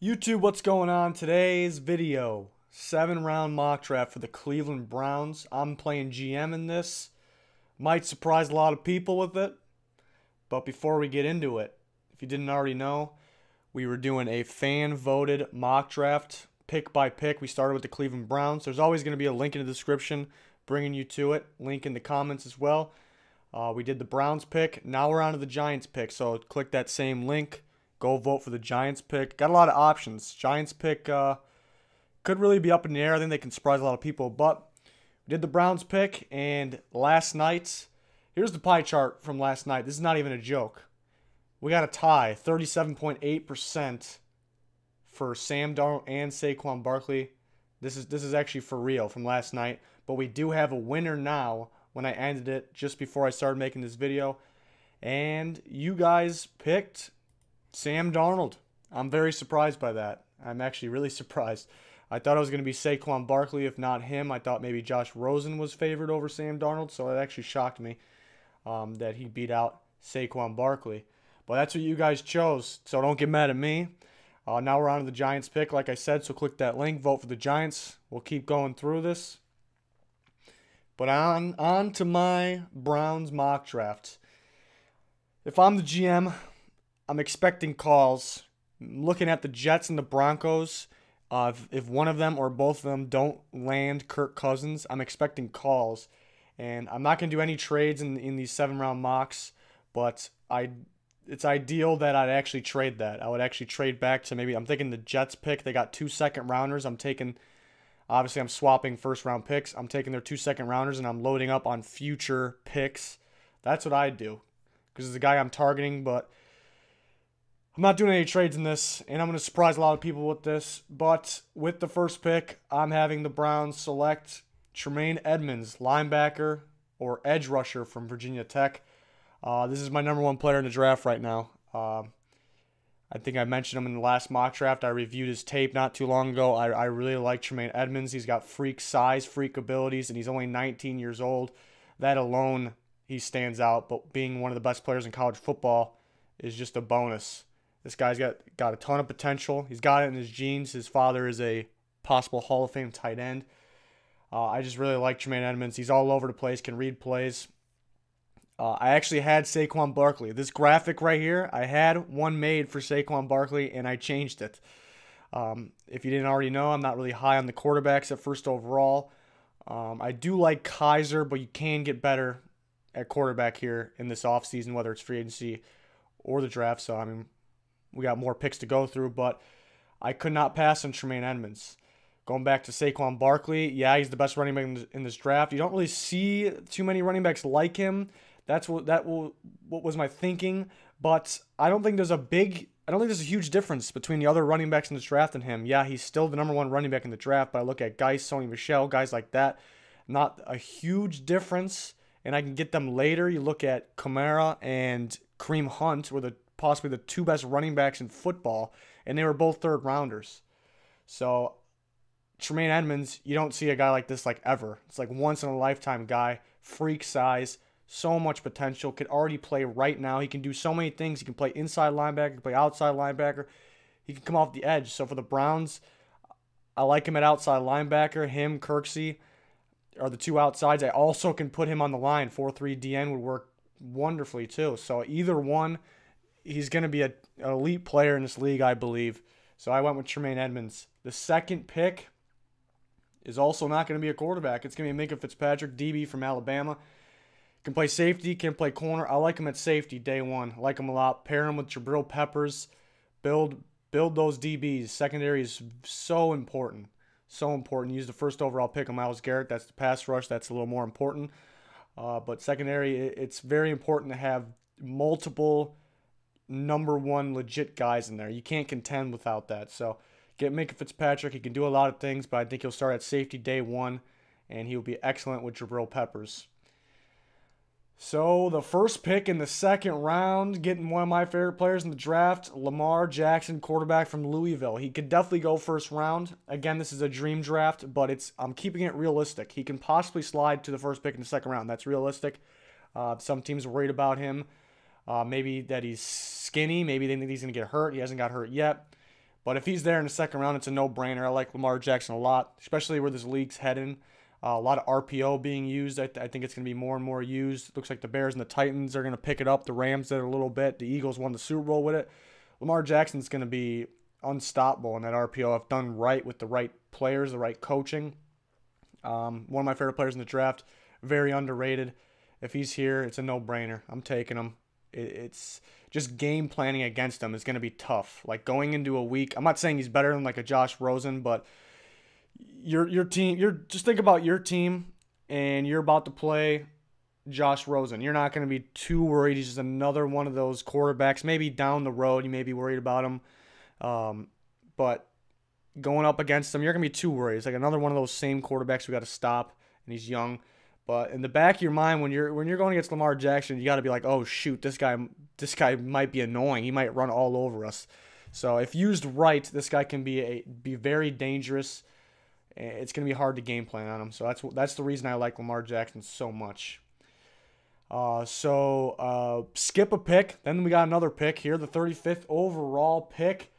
YouTube, what's going on? Today's video, 7-round mock draft for the Cleveland Browns. I'm playing GM in this. Might surprise a lot of people with it. But before we get into it, if you didn't already know, we were doing a fan-voted mock draft, pick by pick. We started with the Cleveland Browns. There's always going to be a link in the description bringing you to it. Link in the comments as well. We did the Browns pick. Now we're on to the Giants pick. So click that same link. Go vote for the Giants pick. Got a lot of options. Giants pick could really be up in the air. I think they can surprise a lot of people. But we did the Browns pick. And last night, here's the pie chart from last night. This is not even a joke. We got a tie. 37.8% for Sam Darnold and Saquon Barkley. This is actually for real from last night. But we do have a winner now when I ended it just before I started making this video. And you guys picked Sam Darnold. I'm very surprised by that. I'm actually really surprised. I thought it was going to be Saquon Barkley, if not him. I thought maybe Josh Rosen was favored over Sam Darnold, so it actually shocked me that he beat out Saquon Barkley. But that's what you guys chose, so don't get mad at me. Now we're on to the Giants pick, like I said, so click that link, vote for the Giants. We'll keep going through this. But on to my Browns mock draft. If I'm the GM, I'm expecting calls. Looking at the Jets and the Broncos, if one of them or both of them don't land Kirk Cousins, I'm expecting calls. And I'm not going to do any trades in these 7-round mocks, but it's ideal that I'd actually trade that. I would actually trade back to maybe, I'm thinking the Jets pick. They got 2 second-rounders. Obviously, I'm swapping first-round picks. I'm taking their 2 second-rounders, and I'm loading up on future picks. That's what I do, because it's the guy I'm targeting, but I'm not doing any trades in this, and I'm going to surprise a lot of people with this. But with the first pick, I'm having the Browns select Tremaine Edmunds, linebacker or edge rusher from Virginia Tech. This is my #1 player in the draft right now. I think I mentioned him in the last mock draft. I reviewed his tape not too long ago. I really like Tremaine Edmunds. He's got freak size, freak abilities, and he's only 19 years old. That alone, he stands out. But being one of the best players in college football is just a bonus. This guy's got a ton of potential. He's got it in his genes. His father is a possible Hall of Fame tight end. I just really like Tremaine Edmunds. He's all over the place, can read plays. I actually had Saquon Barkley. This graphic right here, I had one made for Saquon Barkley, and I changed it. If you didn't already know, I'm not really high on the quarterbacks at first overall. I do like Kaiser, but you can get better at quarterback here in this offseason, whether it's free agency or the draft. So, I mean, we got more picks to go through, but I could not pass on Tremaine Edmunds. Going back to Saquon Barkley, yeah, he's the best running back in this draft. You don't really see too many running backs like him. What was my thinking, but I don't think there's a huge difference between the other running backs in this draft and him. Yeah, he's still the #1 running back in the draft, but I look at guys, SONY, MICHEL, guys like that, not a huge difference, and I can get them later. You look at Kamara and Kareem Hunt were possibly the 2 best running backs in football, and they were both 3rd rounders. So Tremaine Edmunds, you don't see a guy like this like ever. It's like once in a lifetime guy, freak size, so much potential, could already play right now. He can do so many things. He can play inside linebacker, he can play outside linebacker. He can come off the edge. So for the Browns, I like him at outside linebacker. Him, Kirksey are the 2 outsides. I also can put him on the line. 4-3 DN would work wonderfully too. So either one, he's going to be an elite player in this league, I believe. So I went with Tremaine Edmunds. The second pick is also not going to be a quarterback. It's going to be MINKAH FITZPATRICK, DB from Alabama. Can play safety, can play corner. I like him at safety day one. I like him a lot. Pair him with Jabril Peppers. Build those DBs. Secondary is so important. So important. Use the first overall pick on Myles Garrett. That's the pass rush. That's a little more important. But secondary, it's very important to have multiple #1 legit guys in there. You can't contend without that. So get MINKAH FITZPATRICK. He can do a lot of things, but I think he'll start at safety day one, and he'll be excellent with Jabril Peppers. So the first pick in the 2nd round, getting one of my favorite players in the draft, Lamar Jackson, quarterback from Louisville. He could definitely go 1st round. Again, this is a dream draft, but I'm keeping it realistic. He can possibly slide to the 1st pick in the 2nd round. That's realistic. Some teams are worried about him. Maybe that he's skinny. Maybe they think he's going to get hurt. He hasn't got hurt yet. But if he's there in the second round, it's a no-brainer. I like Lamar Jackson a lot, especially where this league's heading. A lot of RPO being used. I think it's going to be more and more used. Looks like the Bears and the Titans are going to pick it up. The Rams did it a little bit. The Eagles won the Super Bowl with it. Lamar Jackson's going to be unstoppable in that RPO if done right with the right players, the right coaching. One of my favorite players in the draft. Very underrated. If he's here, it's a no-brainer. I'm taking him. It's just game planning against him is going to be tough. Like going into a week, I'm not saying he's better than like a Josh Rosen, but your team, just think about your team and you're about to play Josh Rosen. You're not going to be too worried. He's just another one of those quarterbacks. Maybe down the road you may be worried about him, but going up against him, you're going to be too worried. It's like another one of those same quarterbacks we got to stop, and he's young. But in the back of your mind, when you're going against Lamar Jackson, you got to be like, oh shoot, this guy might be annoying. He might run all over us. So if used right, this guy can be very dangerous. It's going to be hard to game plan on him. So that's the reason I like Lamar Jackson so much. Skip a pick. Then we got another pick here, the 35th overall pick.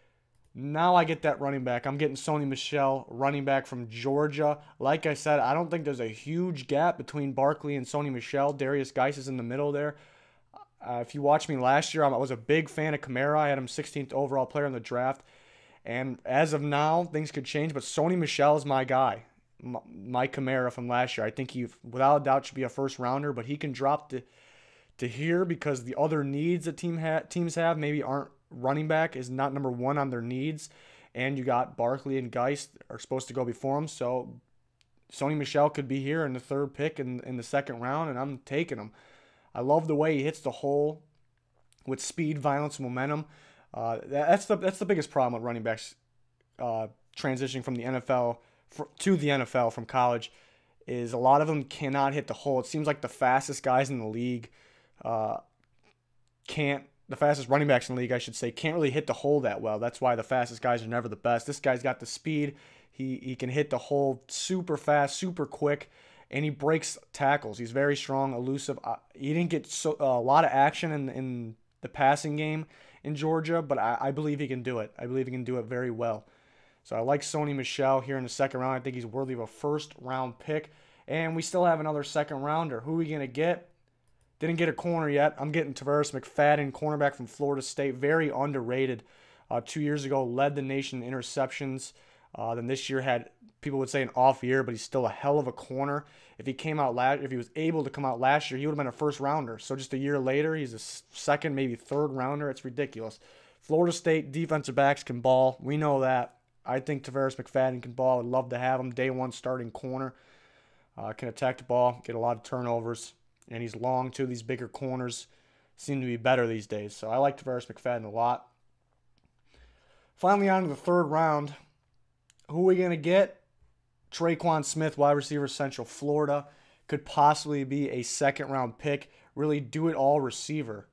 Now I get that running back. I'm getting SONY MICHEL, running back from Georgia. Like I said, I don't think there's a huge gap between Barkley and SONY MICHEL. Darius Geis is in the middle there. If you watched me last year, I was a big fan of Kamara. I had him 16th overall player in the draft. And as of now, things could change, but SONY MICHEL is my guy. My Kamara from last year. I think he, without a doubt, should be a first-rounder, but he can drop to here because the other needs that teams have maybe aren't. Running back is not number one on their needs, and you got Barkley and Geis are supposed to go before him, so SONY MICHEL could be here in the third pick in the second round, and I'm taking him. I love the way he hits the hole with speed, violence, momentum. That's the biggest problem with running backs transitioning from the NFL to the NFL from college is a lot of them cannot hit the hole. It seems like the fastest guys in the league the fastest running backs in the league, I should say, can't really hit the hole that well. That's why the fastest guys are never the best. This guy's got the speed. He can hit the hole super fast, super quick, and he breaks tackles. He's very strong, elusive. He didn't get a lot of action in the passing game in Georgia, but I believe he can do it. I believe he can do it very well. So I like SONY MICHEL here in the second round. I think he's worthy of a first-round pick. And we still have another second-rounder. Who are we going to get? Didn't get a corner yet. I'm getting TARVARUS McFadden, cornerback from Florida State. Very underrated. 2 years ago, led the nation in interceptions. Then this year had, people would say, an off year, but he's still a hell of a corner. If he was able to come out last year, he would have been a first rounder. So just a year later, he's a second, maybe third rounder. It's ridiculous. Florida State defensive backs can ball. We know that. I think TARVARUS McFadden can ball. I'd love to have him. Day one starting corner. Can attack the ball, get a lot of turnovers. And he's long, too. These bigger corners seem to be better these days. So I like TARVARUS McFadden a lot. Finally, on to the third round. Who are we going to get? Traquan Smith, wide receiver, Central Florida. Could possibly be a second-round pick. Really do-it-all receiver.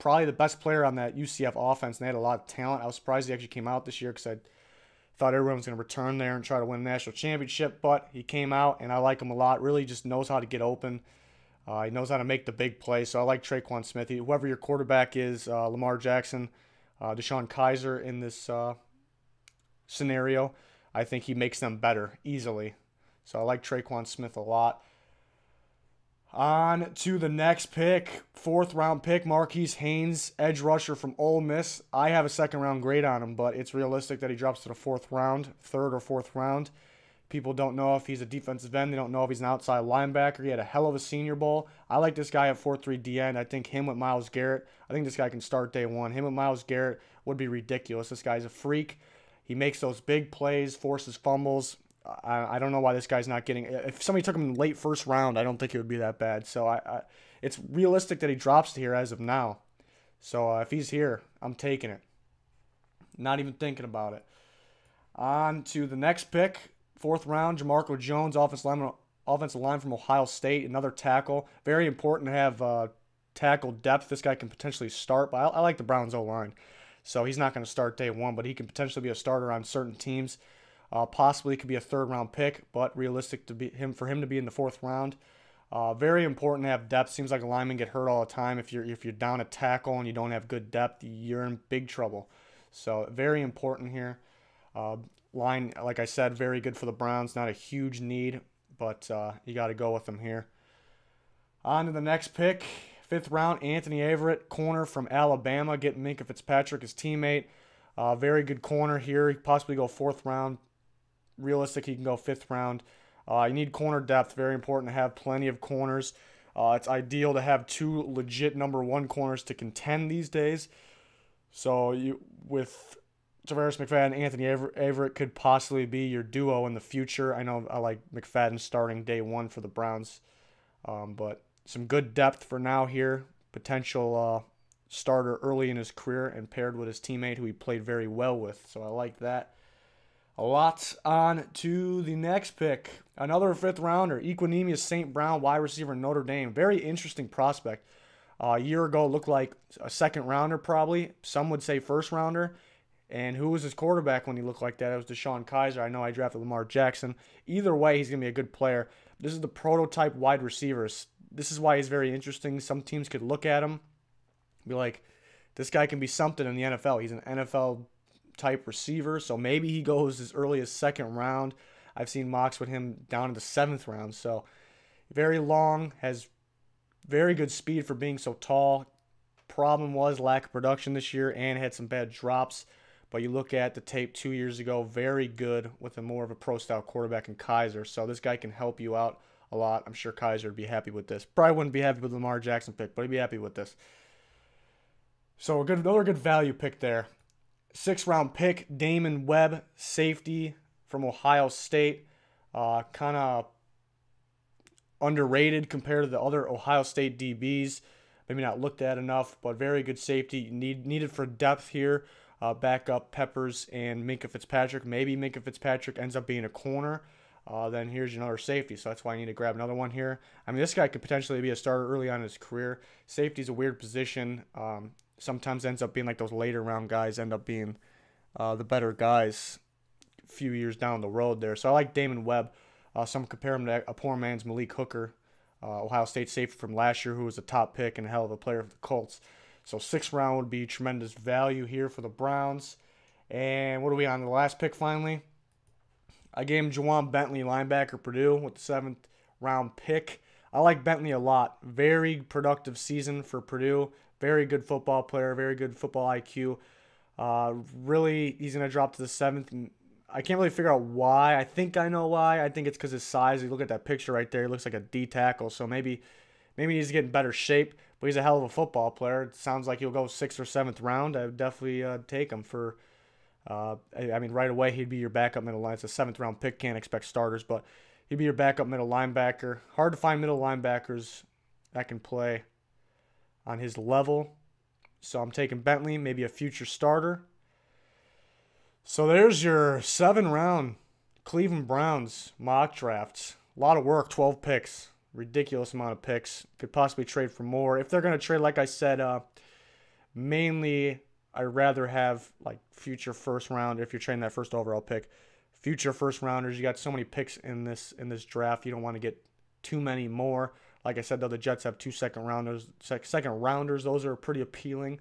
Probably the best player on that UCF offense. And they had a lot of talent. I was surprised he actually came out this year because I thought everyone was going to return there and try to win a national championship. But he came out, and I like him a lot. Really just knows how to get open. He knows how to make the big play, so I like Traquan Smith. Whoever your quarterback is, Lamar Jackson, Deshaun Kaiser in this scenario, I think he makes them better easily. So I like Traquan Smith a lot. On to the next pick, fourth-round pick, MARQUIS HAYNES, edge rusher from Ole Miss. I have a second-round grade on him, but it's realistic that he drops to the fourth round, third or fourth round. People don't know if he's a defensive end. They don't know if he's an outside linebacker. He had a hell of a Senior Bowl. I like this guy at 4.3 DN. I think him with Myles Garrett. I think this guy can start day one. Him with Myles Garrett would be ridiculous. This guy's a freak. He makes those big plays, forces fumbles. I don't know why this guy's not getting. If somebody took him in the late first round, I don't think it would be that bad. So it's realistic that he drops to here as of now. So if he's here, I'm taking it. Not even thinking about it. On to the next pick. Fourth round, JAMARCO Jones, offensive line from Ohio State, another tackle. Very important to have tackle depth. This guy can potentially start, but I like the Browns O-line. So he's not going to start day one, but he can potentially be a starter on certain teams. Possibly could be a third-round pick, but realistic for him to be in the fourth round. Very important to have depth. Seems like linemen get hurt all the time. If you're down a tackle and you don't have good depth, you're in big trouble. So very important here. Line, like I said, very good for the Browns. Not a huge need, but you got to go with them here. On to the next pick. 5th round, Anthony Averett, corner from Alabama, getting MINKAH FITZPATRICK, his teammate. Very good corner here. He could possibly go 4th round. Realistic, he can go 5th round. You need corner depth. Very important to have plenty of corners. It's ideal to have 2 legit #1 corners to contend these days. So with TARVARUS McFadden, Anthony Averett could possibly be your duo in the future. I know I like McFadden starting day 1 for the Browns, but some good depth for now here. Potential starter early in his career and paired with his teammate who he played very well with. So I like that a lot. On to the next pick. Another 5th rounder, EQUANIMEOUS St. Brown, wide receiver, Notre Dame. Very interesting prospect. A year ago looked like a 2nd rounder probably. Some would say 1st rounder. And who was his quarterback when he looked like that? It was Deshaun Kaiser. I know I drafted Lamar Jackson. Either way, he's going to be a good player. This is the prototype wide receivers. This is why he's very interesting. Some teams could look at him, be like, this guy can be something in the NFL. He's an NFL-type receiver, so maybe he goes as early as 2nd round. I've seen mocks with him down in the 7th round. So very long, has very good speed for being so tall. Problem was lack of production this year and had some bad drops. But you look at the tape 2 years ago, very good with a more of a pro-style quarterback in Kaiser. So this guy can help you out a lot. I'm sure Kaiser would be happy with this. Probably wouldn't be happy with the Lamar Jackson pick, but he'd be happy with this. So another good value pick there. 6th round pick, Damon Webb, safety from Ohio State. Kind of underrated compared to the other Ohio State DBs. Maybe not looked at enough, but very good safety. Needed for depth here. Back up Peppers and MINKAH FITZPATRICK. Maybe MINKAH FITZPATRICK ends up being a corner. Then here's another safety, so that's why I need to grab another one here. I mean, this guy could potentially be a starter early on in his career. Safety's a weird position. Sometimes ends up being like those later round guys end up being the better guys a few years down the road there. So I like Damon Webb. Some compare him to a poor man's Malik Hooker, Ohio State safety from last year, who was a top pick and a hell of a player for the Colts. So 6th round would be tremendous value here for the Browns. And what are we on? The last pick finally? I gave him Juwan Bentley, linebacker, Purdue, with the 7th round pick. I like Bentley a lot. Very productive season for Purdue. Very good football player. Very good football IQ. Really, he's going to drop to the 7th. I can't really figure out why. I think I know why. I think it's because his size. You look at that picture right there. He looks like a D tackle. So maybe he's getting better shape. But he's a hell of a football player. It sounds like he'll go 6th or 7th round. I would definitely take him for... I mean, right away, he'd be your backup middle line. It's a 7th round pick. Can't expect starters, but he'd be your backup middle linebacker. Hard to find middle linebackers that can play on his level. So I'm taking Bentley, maybe a future starter. So there's your 7th round Cleveland Browns mock drafts. A lot of work, 12 picks. Ridiculous amount of picks. Could possibly trade for more. If they're going to trade, like I said, mainly... I'd rather have like future 1st round if you're trading that 1st overall pick. Future 1st rounders, you got so many picks in this draft. You don't want to get too many more. Like I said, though, the Jets have 2 second rounders. Those are pretty appealing.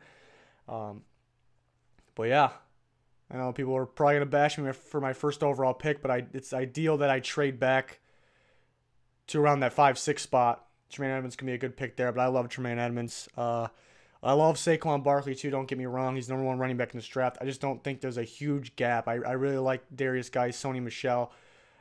But yeah, I know people are probably gonna bash me for my 1st overall pick, but it's ideal that I trade back to around that 5-6 spot. Tremaine Edmonds can be a good pick there, but I love Tremaine Edmonds. I love Saquon Barkley, too. Don't get me wrong. He's #1 running back in this draft. I just don't think there's a huge gap. I really like Darius Guice, SONY Michel.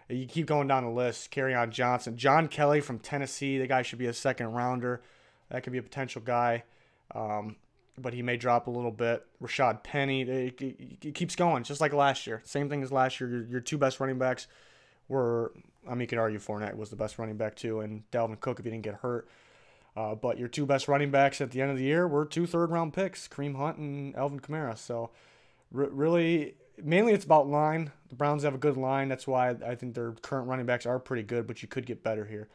You keep going down the list. Kerryon Johnson. John Kelly from Tennessee. The guy should be a 2nd rounder. That could be a potential guy. But he may drop a little bit. Rashad Penny. It keeps going, just like last year. Same thing as last year. Your 2 best running backs were, I mean, you could argue Fournette was the best running back, too, and Dalvin Cook if he didn't get hurt. But your 2 best running backs at the end of the year were 2 third-round picks, Kareem Hunt and Alvin Kamara. So, really, mainly it's about line. The Browns have a good line. That's why I think their current running backs are pretty good, but you could get better here.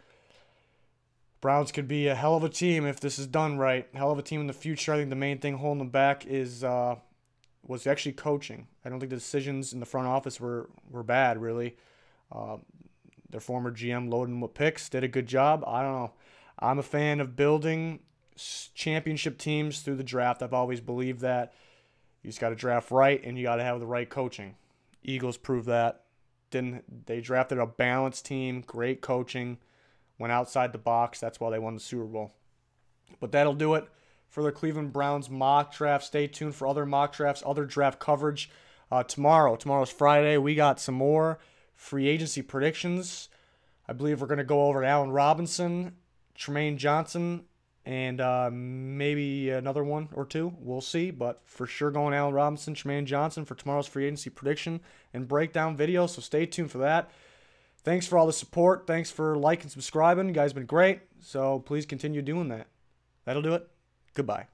Browns could be a hell of a team if this is done right. Hell of a team in the future. I think the main thing holding them back was actually coaching. I don't think the decisions in the front office were bad, really. Their former GM loaded them with picks, did a good job. I don't know. I'm a fan of building championship teams through the draft. I've always believed that. You just got to draft right, and you got to have the right coaching. Eagles proved that. They drafted a balanced team, great coaching, went outside the box. That's why they won the Super Bowl. But that'll do it for the Cleveland Browns mock draft. Stay tuned for other mock drafts, other draft coverage. Tomorrow's Friday. We got some more free agency predictions. I believe we're going to go over Allen Robinson, Tremaine Johnson, and maybe another one or two. We'll see, but for sure going Allen Robinson, Tremaine Johnson for tomorrow's free agency prediction and breakdown video, so stay tuned for that. Thanks for all the support. Thanks for liking and subscribing. You guys have been great, so please continue doing that. That'll do it. Goodbye.